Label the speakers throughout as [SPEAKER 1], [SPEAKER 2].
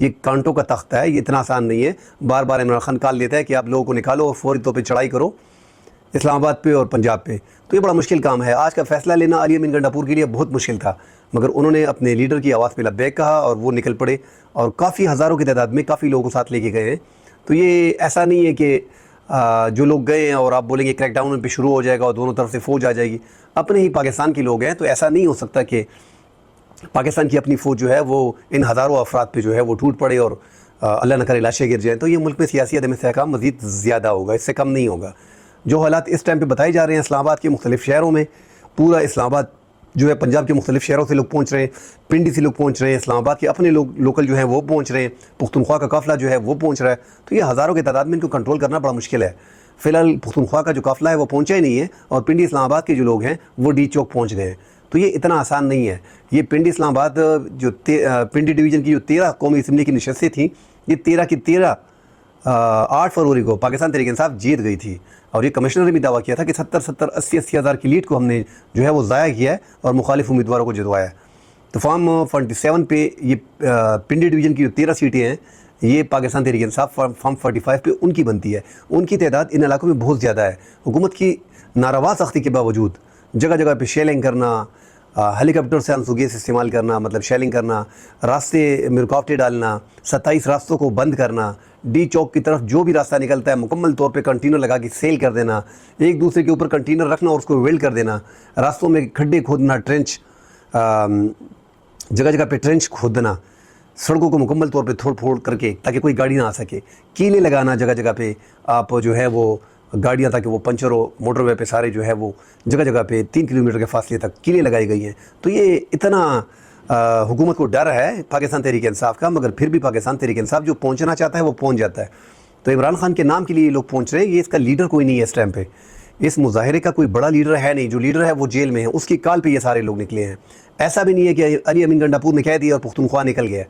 [SPEAKER 1] یہ کانٹوں کا تختہ ہے، یہ اتنا آسان نہیں ہے۔ بار بار عمران خان کال لیتا ہے کہ آپ لوگوں کو نکالو اور فوری طور پہ چڑھائی کرو اسلام آباد پہ اور پنجاب پہ، تو یہ بڑا مشکل کام ہے۔ آج کا فیصلہ لینا علی امین گنڈا پور کے لیے بہت مشکل تھا، مگر انہوں نے اپنے لیڈر کی آواز پہ لبیک کہا اور وہ نکل پڑے، اور کافی ہزاروں کی تعداد میں کافی لوگوں کو ساتھ لے کے گئے ہیں۔ تو یہ ایسا نہیں ہے کہ جو لوگ گئے ہیں اور آپ بولیں گے کریک ڈاؤن ان پہ شروع ہو جائے گا اور دونوں طرف سے فوج آ جائے گی، اپنے ہی پاکستان کے لوگ ہیں، تو ایسا نہیں ہو سکتا کہ پاکستان کی اپنی فوج جو ہے وہ ان ہزاروں افراد پہ جو ہے وہ ٹوٹ پڑے اور اللہ نہ کرے لاشیں گر جائیں۔ تو یہ ملک میں سیاسی عدم استحکام مزید زیادہ ہوگا، اس سے کم نہیں ہوگا۔ جو حالات اس ٹائم پہ بتائے جا رہے ہیں اسلام آباد کے مختلف شہروں میں، پورا اسلام آباد جو ہے پنجاب کے مختلف شہروں سے لوگ پہنچ رہے ہیں، پنڈی سے لوگ پہنچ رہے ہیں، اسلام آباد کے اپنے لوگ لوکل جو ہیں وہ پہنچ رہے ہیں، پختونخوا کا قافلہ جو ہے وہ پہنچ رہا ہے، تو یہ ہزاروں کی تعداد میں ان کو کنٹرول کرنا بڑا مشکل ہے۔ فی الحال پختونخوا کا جو قافلہ ہے وہ پہنچا ہی نہیں ہے، اور پنڈی اسلام آباد کے جو لوگ ہیں وہ ڈی چوک پہنچ گئے ہیں، تو یہ اتنا آسان نہیں ہے۔ یہ پنڈی اسلام آباد جو پنڈی ڈویژن کی جو 13 قومی اسمبلی کی نشستیں تھیں، یہ 13 کی 13 8 فروری کو پاکستان تحریک انصاف جیت گئی تھی، اور یہ کمشنر نے بھی دعویٰ کیا تھا کہ 70-80 ہزار کی لیڈ کو ہم نے جو ہے وہ ضائع کیا ہے اور مخالف امیدواروں کو جتوایا ہے۔ تو فارم 47 پہ یہ پنڈی ڈویژن کی جو 13 سیٹیں ہیں، یہ پاکستان تحریک انصاف فارم 45 پہ ان کی بنتی ہے۔ ان کی تعداد ان علاقوں میں بہت زیادہ ہے۔ حکومت کی ناروا سختی کے باوجود جگہ جگہ پہ شیلنگ کرنا، ہیلی کاپٹر سے آنسو گیس استعمال کرنا، مطلب شیلنگ کرنا، راستے میں رکاوٹیں ڈالنا، 27 راستوں کو بند کرنا، ڈی چوک کی طرف جو بھی راستہ نکلتا ہے مکمل طور پہ کنٹینر لگا کے سیل کر دینا، ایک دوسرے کے اوپر کنٹینر رکھنا اور اس کو ویلڈ کر دینا، راستوں میں کھڈے کھودنا، ٹرنچ جگہ جگہ پہ ٹرنچ کھودنا، سڑکوں کو مکمل طور پہ تھوڑ پھوڑ کر کے تاکہ کوئی گاڑی نہ آ سکے، کیلیں لگانا جگہ جگہ پہ آپ جو ہے وہ گاڑیاں تاکہ وہ پنچر ہو، موٹر وے پہ سارے جو ہے وہ جگہ جگہ پہ 3 کلومیٹر کے فاصلے تک کیلیں لگائی گئی ہیں۔ تو یہ اتنا حکومت کو ڈر ہے پاکستان تحریک انصاف کا، مگر پھر بھی پاکستان تحریک انصاف جو پہنچنا چاہتا ہے وہ پہنچ جاتا ہے۔ تو عمران خان کے نام کے لیے یہ لوگ پہنچ رہے ہیں، یہ اس کا لیڈر کوئی نہیں ہے اس ٹائم پہ، اس مظاہرے کا کوئی بڑا لیڈر ہے نہیں، جو لیڈر ہے وہ جیل میں ہے، اس کی کال پہ یہ سارے لوگ نکلے ہیں۔ ایسا بھی نہیں ہے کہ علی امین گنڈا پور نے کہہ دیا اور پختونخوا نکل گیا،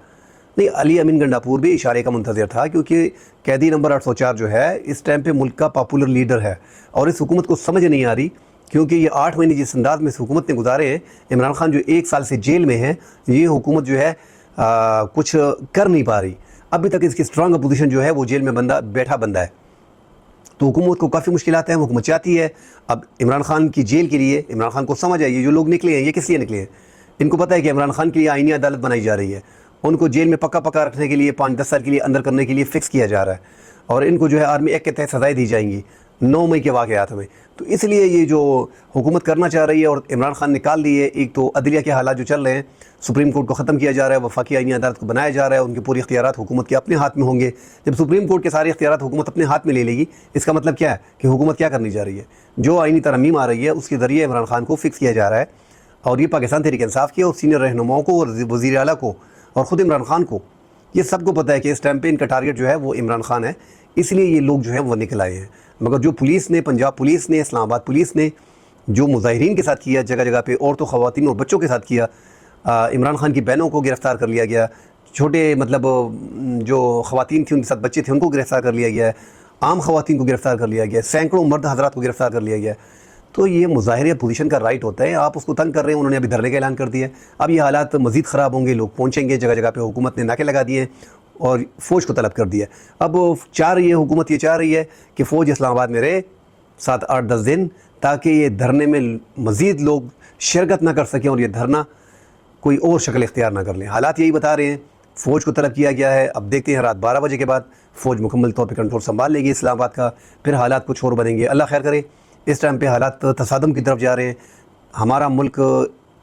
[SPEAKER 1] نہیں، علی امین گنڈا پور بھی اشارے کا منتظر تھا، کیونکہ قیدی نمبر 804 جو ہے اس ٹائم پہ ملک کا پاپولر لیڈر ہے، اور اس حکومت کو سمجھ نہیں آ رہی، کیونکہ یہ 8 مہینے جس انداز میں اس حکومت نے گزارے ہیں، عمران خان جو 1 سال سے جیل میں ہے، یہ حکومت جو ہے کچھ کر نہیں پا رہی، ابھی تک اس کی اسٹرانگ اپوزیشن جو ہے وہ جیل میں بیٹھا بندہ ہے، تو حکومت کو کافی مشکلات ہیں۔ حکومت چاہتی ہے اب عمران خان کی جیل کے لیے، عمران خان کو سمجھ ہے یہ جو لوگ نکلے ہیں یہ کس لیے نکلے ہیں، ان کو پتہ ہے کہ عمران خان کے لیے آئینی عدالت بنائی جا رہی ہے، ان کو جیل میں پکا رکھنے کے لیے 5-10 سال کے لیے اندر کرنے کے لیے فکس کیا جا رہا ہے، اور ان کو جو ہے آرمی ایکٹ کے تحت سزائیں دی جائیں گی 9 مئی کے واقعات میں۔ تو اس لیے یہ جو حکومت کرنا چاہ رہی ہے اور عمران خان نکال دی ہے، ایک تو عدلیہ کے حالات جو چل رہے ہیں، سپریم کورٹ کو ختم کیا جا رہا ہے، وفاقی آئینی عدالت کو بنایا جا رہا ہے، ان کے پورے اختیارات حکومت کے اپنے ہاتھ میں ہوں گے۔ جب سپریم کورٹ کے سارے اختیارات حکومت اپنے ہاتھ میں لے لے گی، اس کا مطلب کیا ہے کہ حکومت کیا کرنی جا رہی ہے، جو آئینی ترمیم آ رہی ہے اس کے ذریعے عمران خان کو فکس کیا جا رہا ہے، اور یہ پاکستان تحریک انصاف کی اور سینئر رہنماؤں کو اور وزیر اعلیٰ کو اور خود عمران خان کو یہ سب کو پتہ ہے کہ اس ٹائم پہ ان کا ٹارگٹ جو ہے وہ عمران خان ہے، اس لیے یہ لوگ جو ہیں وہ نکل آئے ہیں۔ مگر جو پولیس نے، پنجاب پولیس نے، اسلام آباد پولیس نے جو مظاہرین کے ساتھ کیا، جگہ جگہ پہ عورتوں، خواتین اور بچوں کے ساتھ کیا، عمران خان کی بہنوں کو گرفتار کر لیا گیا، چھوٹے مطلب جو خواتین تھیں ان کے ساتھ بچے تھے ان کو گرفتار کر لیا گیا ہے، عام خواتین کو گرفتار کر لیا گیا ہے، سینکڑوں مرد حضرات کو گرفتار کر لیا گیا ہے۔ تو یہ مظاہرے پوزیشن کا رائٹ ہوتا ہے، آپ اس کو تنگ کر رہے ہیں، انہوں نے ابھی دھرنے کا اعلان کر دیا ہے، اب یہ حالات مزید خراب ہوں گے، لوگ پہنچیں گے، جگہ جگہ پہ حکومت نے ناکے لگا دیے اور فوج کو طلب کر دیا ہے۔ اب حکومت یہ چاہ رہی ہے کہ فوج اسلام آباد میں رہے 7-8-10 دن، تاکہ یہ دھرنے میں مزید لوگ شرکت نہ کر سکیں اور یہ دھرنا کوئی اور شکل اختیار نہ کر لیں۔ حالات یہی بتا رہے ہیں، فوج کو طلب کیا گیا ہے، اب دیکھتے ہیں رات 12 بجے کے بعد فوج مکمل طور پہ کنٹرول سنبھال لے گی اسلام آباد کا، پھر حالات کچھ اور بنیں گے، اللہ خیر کرے۔ اس ٹائم پہ حالات تصادم کی طرف جا رہے ہیں، ہمارا ملک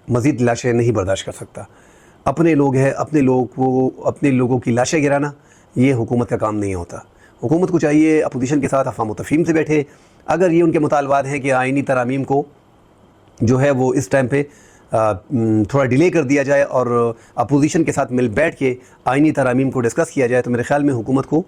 [SPEAKER 1] مزید لاشیں نہیں برداشت کر سکتا، اپنے لوگ ہیں، اپنے لوگوں کی لاشیں گرانا یہ حکومت کا کام نہیں ہوتا۔ حکومت کو چاہیے اپوزیشن کے ساتھ افہام و تفہیم سے بیٹھے، اگر یہ ان کے مطالبات ہیں کہ آئینی ترامیم کو جو ہے وہ اس ٹائم پہ تھوڑا ڈیلے کر دیا جائے اور اپوزیشن کے ساتھ مل بیٹھ کے آئینی ترامیم کو ڈسکس کیا جائے، تو میرے خیال میں حکومت کو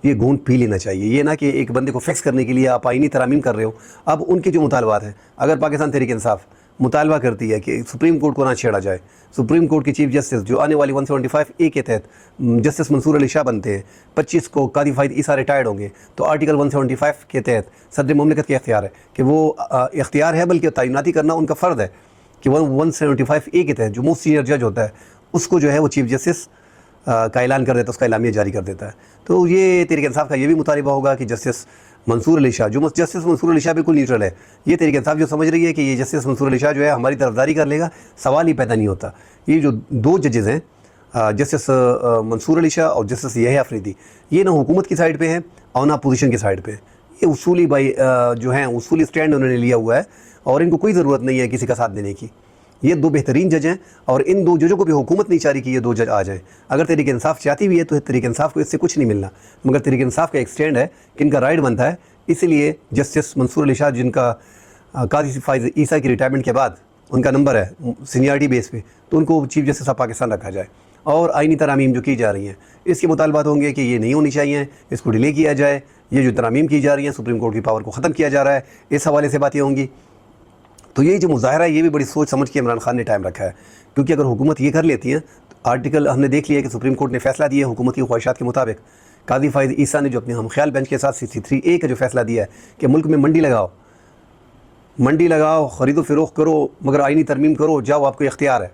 [SPEAKER 1] یہ گھونٹ پی لینا چاہیے، یہ نہ کہ ایک بندے کو فکس کرنے کے لیے آپ آئینی ترامیم کر رہے ہو۔ اب ان کے جو مطالبات ہیں، اگر پاکستان تحریک انصاف مطالبہ کرتی ہے کہ سپریم کورٹ کو نہ چھیڑا جائے، سپریم کورٹ کے چیف جسٹس جو آنے والی 175A کے تحت جسٹس منصور علی شاہ بنتے ہیں، 25 کو قاضی فائد عیسیٰ ریٹائرڈ ہوں گے، تو آرٹیکل 175 کے تحت صدر مملکت کے اختیار ہے کہ وہ اختیار ہے، بلکہ تعیناتی کرنا ان کا فرض ہے کہ 175A کے تحت جو موسٹ سینئر جج ہوتا ہے اس کو جو ہے وہ چیف جسٹس کا اعلان کر دیتا ہے، اس کا اعلامیہ جاری کر دیتا ہے۔ تو یہ تحریک انصاف کا یہ بھی مطالبہ ہوگا کہ جسٹس منصور علی شاہ، جو جسٹس منصور علی شاہ بالکل نیوٹرل ہے، یہ تحریک انصاف جو سمجھ رہی ہے کہ یہ جسٹس منصور علی شاہ جو ہے ہماری طرفداری کر لے گا، سوال ہی پیدا نہیں ہوتا۔ یہ جو دو ججز ہیں جسٹس منصور علی شاہ اور جسٹس یحییٰ آفریدی، یہ نہ حکومت کی سائڈ پہ ہیں اور نہ اپوزیشن کی سائڈ پہ ہیں۔ یہ اصولی جو ہیں اصولی اسٹینڈ انہوں نے لیا ہوا ہے، اور ان کو کوئی ضرورت نہیں ہے کسی کا ساتھ دینے کی۔ یہ دو بہترین جج ہیں، اور ان دو ججوں کو بھی حکومت نہیں چاہ رہی کہ یہ دو جج آ جائیں۔ اگر تحریک انصاف چاہتی بھی ہے تو تحریک انصاف کو اس سے کچھ نہیں ملنا، مگر تحریک انصاف کا ایک اسٹینڈ ہے کہ ان کا رائٹ بنتا ہے۔ اسی لیے جسٹس منصور علی شاہ، جن کا قاضی فائز عیسیٰ کی ریٹائرمنٹ کے بعد ان کا نمبر ہے سینئرٹی بیس پہ، تو ان کو چیف جسٹس آف پاکستان رکھا جائے۔ اور آئینی ترامیم جو کی جا رہی ہیں، اس کے مطالبات ہوں گے کہ یہ نہیں ہونی چاہیے، اس کو ڈیلے کیا جائے۔ یہ جو ترامیم کی جا رہی ہیں، سپریم کورٹ کی پاور کو ختم کیا جا رہا ہے، اس حوالے سے باتیں ہوں گی۔ تو یہ جو مظاہرہ ہے، یہ بھی بڑی سوچ سمجھ کے عمران خان نے ٹائم رکھا ہے، کیونکہ اگر حکومت یہ کر لیتی ہے تو آرٹیکل ہم نے دیکھ لیا کہ سپریم کورٹ نے فیصلہ دیا ہے حکومت کی خواہشات کے مطابق۔ قاضی فائز عیسیٰ نے جو اپنے ہم خیال بینچ کے ساتھ 63A کا جو فیصلہ دیا ہے کہ ملک میں منڈی لگاؤ، خرید و فروخت کرو، مگر آئینی ترمیم کرو، جاؤ، آپ کو اختیار ہے۔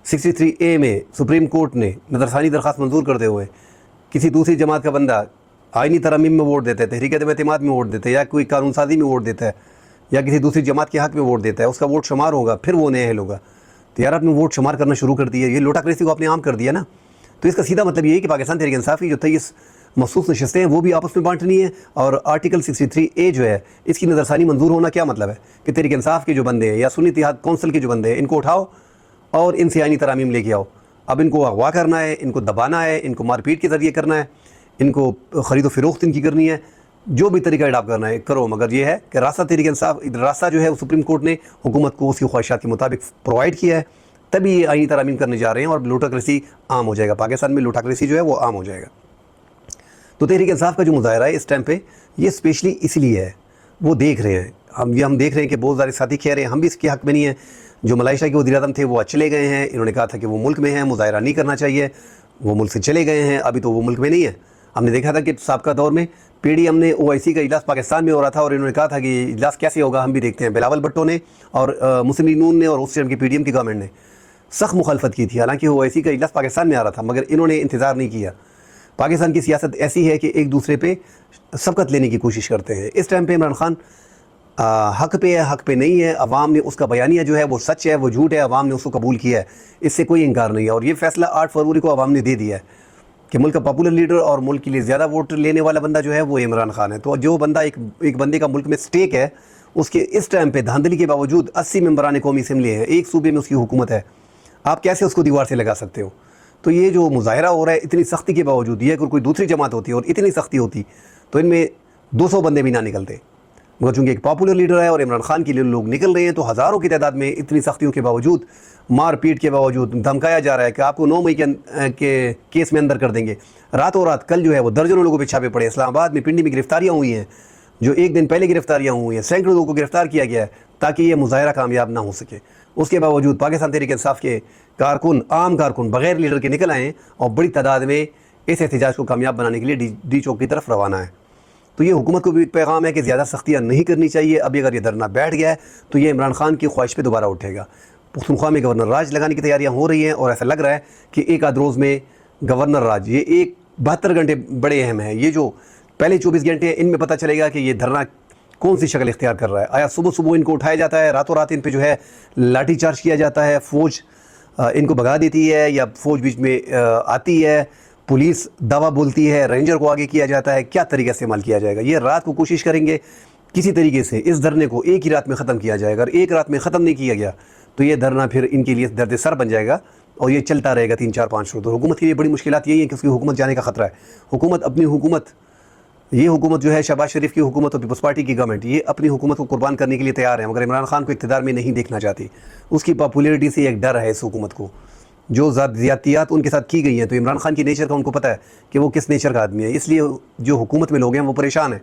[SPEAKER 1] 63A میں سپریم کورٹ نے نظرثانی درخواست منظور کرتے ہوئے کسی دوسری جماعت کا بندہ آئینی ترامیم میں ووٹ دیتا ہے، تحریک عدم اعتماد میں ووٹ دیتا ہے، یا کوئی قانون سازی میں ووٹ دیتا ہے، یا کسی دوسری جماعت کے حق میں ووٹ دیتا ہے، اس کا ووٹ شمار ہوگا، پھر وہ نئے اہل ہوگا۔ تو یار آپ نے ووٹ شمار کرنا شروع کر دیا، یہ لوٹاکریسی کو آپ نے عام کر دیا نا۔ تو اس کا سیدھا مطلب یہ ہے کہ پاکستان تحریک انصاف کی جو 23 مخصوص نشستیں ہیں وہ بھی آپس میں بانٹنی ہے، اور آرٹیکل 63A جو ہے اس کی نظرثانی منظور ہونا کیا مطلب ہے کہ تحریک انصاف کے جو بندے ہیں یا سنی اتحاد کونسل کے جو بندے ہیں، ان کو اٹھاؤ اور ان سے آئینی ترامیم لے کے آؤ۔ اب ان کو اغوا کرنا ہے، ان کو دبانا ہے، ان کو مار پیٹ کے ذریعے کرنا ہے، ان کو خرید و فروخت ان کی کرنی ہے، جو بھی طریقہ اڈاپٹ کرنا ہے کرو، مگر یہ ہے کہ راستہ تحریک انصاف راستہ جو ہے وہ سپریم کورٹ نے حکومت کو اس کی خواہشات کے مطابق پرووائڈ کیا ہے، تبھی یہ آئینی ترامیم کرنے جا رہے ہیں اور لوٹاکریسی عام ہو جائے گا۔ پاکستان میں لوٹاکریسی جو ہے وہ عام ہو جائے گا۔ تو تحریک انصاف کا جو مظاہرہ ہے اس ٹائم پہ، یہ اسپیشلی اس لیے ہے، وہ دیکھ رہے ہیں، ہم دیکھ رہے ہیں کہ بہت سارے ساتھی کہہ رہے ہیں ہم بھی اس کے حق میں نہیں ہیں۔ جو ملائیشیا کے وزیر اعظم تھے وہ چلے گئے ہیں، انہوں نے کہا تھا کہ وہ ملک میں ہیں، مظاہرہ نہیں کرنا چاہیے، وہ ملک سے چلے گئے ہیں، ابھی تو وہ ملک میں نہیں ہے۔ ہم نے دیکھا تھا کہ سابقہ دور میں PDM نے OIC کا اجلاس پاکستان میں ہو رہا تھا، اور انہوں نے کہا تھا کہ یہ اجلاس کیسے ہوگا ہم بھی دیکھتے ہیں۔ بلاول بھٹو نے اور مسلم لیگ نون نے اور اس ٹائم کی PDM کی گورنمنٹ نے سخت مخالفت کی تھی، حالانکہ OIC کا اجلاس پاکستان میں آ رہا تھا، مگر انہوں نے انتظار نہیں کیا۔ پاکستان کی سیاست ایسی ہے کہ ایک دوسرے پہ سبقت لینے کی کوشش کرتے ہیں۔ اس ٹائم پہ عمران خان حق پہ ہے، حق پہ نہیں ہے، عوام نے اس کا بیانیہ جو ہے وہ سچ ہے، وہ جھوٹ ہے، عوام نے اس کو قبول کیا ہے، اس سے کوئی انکار نہیں ہے۔ اور یہ فیصلہ 8 فروری کو عوام نے دے دیا ہے کہ ملک کا پاپولر لیڈر اور ملک کے لیے زیادہ ووٹ لینے والا بندہ جو ہے وہ عمران خان ہے۔ تو جو بندہ ایک بندے کا ملک میں سٹیک ہے، اس کے اس ٹائم پہ دھاندلی کے باوجود 80 ممبران قومی اسمبلی ہیں، ایک صوبے میں اس کی حکومت ہے، آپ کیسے اس کو دیوار سے لگا سکتے ہو؟ تو یہ جو مظاہرہ ہو رہا ہے اتنی سختی کے باوجود، یہ اگر کوئی دوسری جماعت ہوتی اور اتنی سختی ہوتی تو ان میں 200 بندے بھی نہ نکلتے، مگر چونکہ ایک پاپولر لیڈر ہے اور عمران خان کے لیے لوگ نکل رہے ہیں، تو ہزاروں کی تعداد میں اتنی سختیوں کے باوجود، مار پیٹ کے باوجود دھمکایا جا رہا ہے کہ آپ کو 9 مئی کے کیس میں اندر کر دیں گے۔ راتوں رات کل جو ہے وہ درجنوں لوگوں پہ چھاپے پڑے، اسلام آباد میں پنڈی میں گرفتاریاں ہوئی ہیں، جو ایک دن پہلے گرفتاریاں ہوئی ہیں، سینکڑوں لوگوں کو گرفتار کیا گیا ہے تاکہ یہ مظاہرہ کامیاب نہ ہو سکے۔ اس کے باوجود پاکستان تحریک انصاف کے کارکن، عام کارکن بغیر لیڈر کے نکل آئے ہیں اور بڑی تعداد میں اس احتجاج کو کامیاب بنانے کے لیے ڈی چوک کی طرف روانہ ہے۔ تو یہ حکومت کو بھی پیغام ہے کہ زیادہ سختیاں نہیں کرنی چاہیے۔ ابھی اگر یہ دھرنا بیٹھ گیا ہے تو یہ عمران خان کی خواہش پہ دوبارہ اٹھے گا۔ پختونخوا میں گورنر راج لگانے کی تیاریاں ہو رہی ہیں، اور ایسا لگ رہا ہے کہ ایک آدھ روز میں گورنر راج، یہ 72 گھنٹے بڑے اہم ہیں۔ یہ جو پہلے 24 گھنٹے ہیں ان میں پتہ چلے گا کہ یہ دھرنا کون سی شکل اختیار کر رہا ہے۔ آیا صبح ان کو اٹھایا جاتا ہے، راتوں رات ان پہ جو ہے لاٹھی چارج کیا جاتا ہے، فوج ان کو بھگا دیتی ہے، یا فوج بیچ میں آتی ہے، پولیس دعویٰ بولتی ہے، رینجر کو آگے کیا جاتا ہے، کیا طریقہ استعمال کیا جائے گا؟ یہ رات کو کوشش کریں گے کسی طریقے سے اس دھرنے کو ایک ہی رات میں ختم کیا جائے گا۔ اگر ایک رات میں ختم نہیں کیا گیا تو یہ دھرنا پھر ان کے لیے درد سر بن جائے گا، اور یہ چلتا رہے گا 3-4-5 روز۔ تو حکومت کے لیے بڑی مشکلات یہی ہیں کہ اس کی حکومت جانے کا خطرہ ہے۔ یہ حکومت جو ہے شہباز شریف کی حکومت اور پیپلز پارٹی کی گورنمنٹ، یہ اپنی حکومت کو قربان کرنے کے لیے تیار ہے، مگر عمران خان کو اقتدار میں نہیں دیکھنا چاہتی۔ اس کی پاپولیرٹی سے ایک ڈر ہے اس حکومت کو، جو زیادتیات ان کے ساتھ کی گئی ہیں، تو عمران خان کی نیچر کا ان کو پتہ ہے کہ وہ کس نیچر کا آدمی ہے، اس لیے جو حکومت میں لوگ ہیں وہ پریشان ہیں۔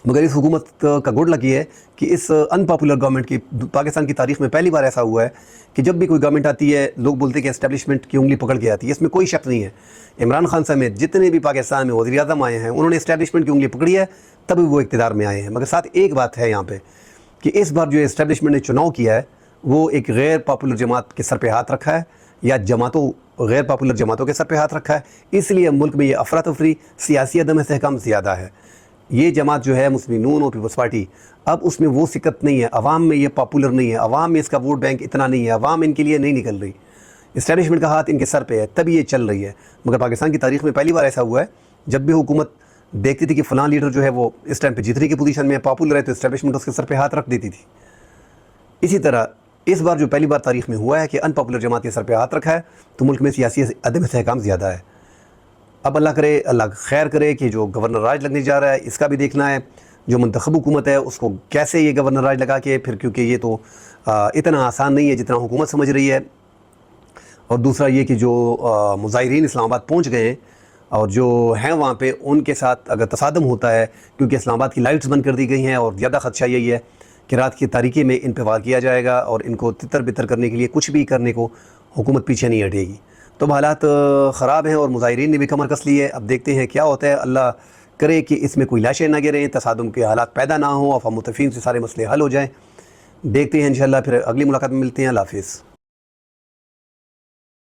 [SPEAKER 1] مگر اس حکومت کا گڈ لک یہ ہے کہ اس ان پاپولر گورنمنٹ کی پاکستان کی تاریخ میں پہلی بار ایسا ہوا ہے کہ جب بھی کوئی گورنمنٹ آتی ہے لوگ بولتے ہیں کہ اسٹیبلشمنٹ کی انگلی پکڑ کے آتی ہے۔ اس میں کوئی شک نہیں ہے، عمران خان سمیت جتنے بھی پاکستان میں وزیر اعظم آئے ہیں انہوں نے اسٹیبلشمنٹ کی انگلی پکڑی ہے، تب وہ اقتدار میں آئے ہیں۔ مگر ساتھ ایک بات ہے یہاں پہ کہ اس بار جو اسٹیبلشمنٹ نے چناؤ کیا ہے وہ ایک غیر پاپولر جماعت کے سر پہ ہاتھ رکھا ہے، یا جماعتوں غیر پاپولر جماعتوں کے سر پہ ہاتھ رکھا ہے، اس لیے ملک میں یہ افراتفری، سیاسی عدم استحکام زیادہ ہے۔ یہ جماعت جو ہے مسلم نون اور پیپلز پارٹی، اب اس میں وہ سکت نہیں ہے، عوام میں یہ پاپولر نہیں ہے، عوام میں اس کا ووٹ بینک اتنا نہیں ہے، عوام ان کے لیے نہیں نکل رہی، اسٹیبلشمنٹ کا ہاتھ ان کے سر پہ ہے، تب یہ چل رہی ہے۔ مگر پاکستان کی تاریخ میں پہلی بار ایسا ہوا ہے جب بھی حکومت دیکھتی تھی کہ فلاں لیڈر جو ہے وہ اس ٹائم پہ جیتنے کی پوزیشن میں پاپولر ہے، تو اسٹیبلشمنٹ اس کے سر پہ ہاتھ رکھ دیتی تھی۔ اسی طرح اس بار جو پہلی بار تاریخ میں ہوا ہے کہ ان پاپولر جماعت کے سر پہ ہاتھ رکھا ہے، تو ملک میں سیاسی عدم استحکام زیادہ ہے۔ اب اللہ کرے، اللہ خیر کرے کہ جو گورنر راج لگنے جا رہا ہے اس کا بھی دیکھنا ہے، جو منتخب حکومت ہے اس کو کیسے یہ گورنر راج لگا کے پھر، کیونکہ یہ تو اتنا آسان نہیں ہے جتنا حکومت سمجھ رہی ہے۔ اور دوسرا یہ کہ جو مظاہرین اسلام آباد پہنچ گئے ہیں اور جو ہیں وہاں پہ، ان کے ساتھ اگر تصادم ہوتا ہے، کیونکہ اسلام آباد کی لائٹس بند کر دی گئی ہیں، اور زیادہ خدشہ یہی ہے کہ رات کی تاریکی میں ان پہ وار کیا جائے گا اور ان کو تتر بتر کرنے کے لیے کچھ بھی کرنے کو حکومت پیچھے نہیں ہٹے گی۔ تو حالات خراب ہیں اور مظاہرین نے بھی کمر کس لی ہے۔ اب دیکھتے ہیں کیا ہوتا ہے، اللہ کرے کہ اس میں کوئی لاشیں نہ گریں، تصادم کے حالات پیدا نہ ہوں، افہام متفقین سے سارے مسئلے حل ہو جائیں۔ دیکھتے ہیں انشاءاللہ، پھر اگلی ملاقات میں ملتے ہیں۔ اللہ حافظ۔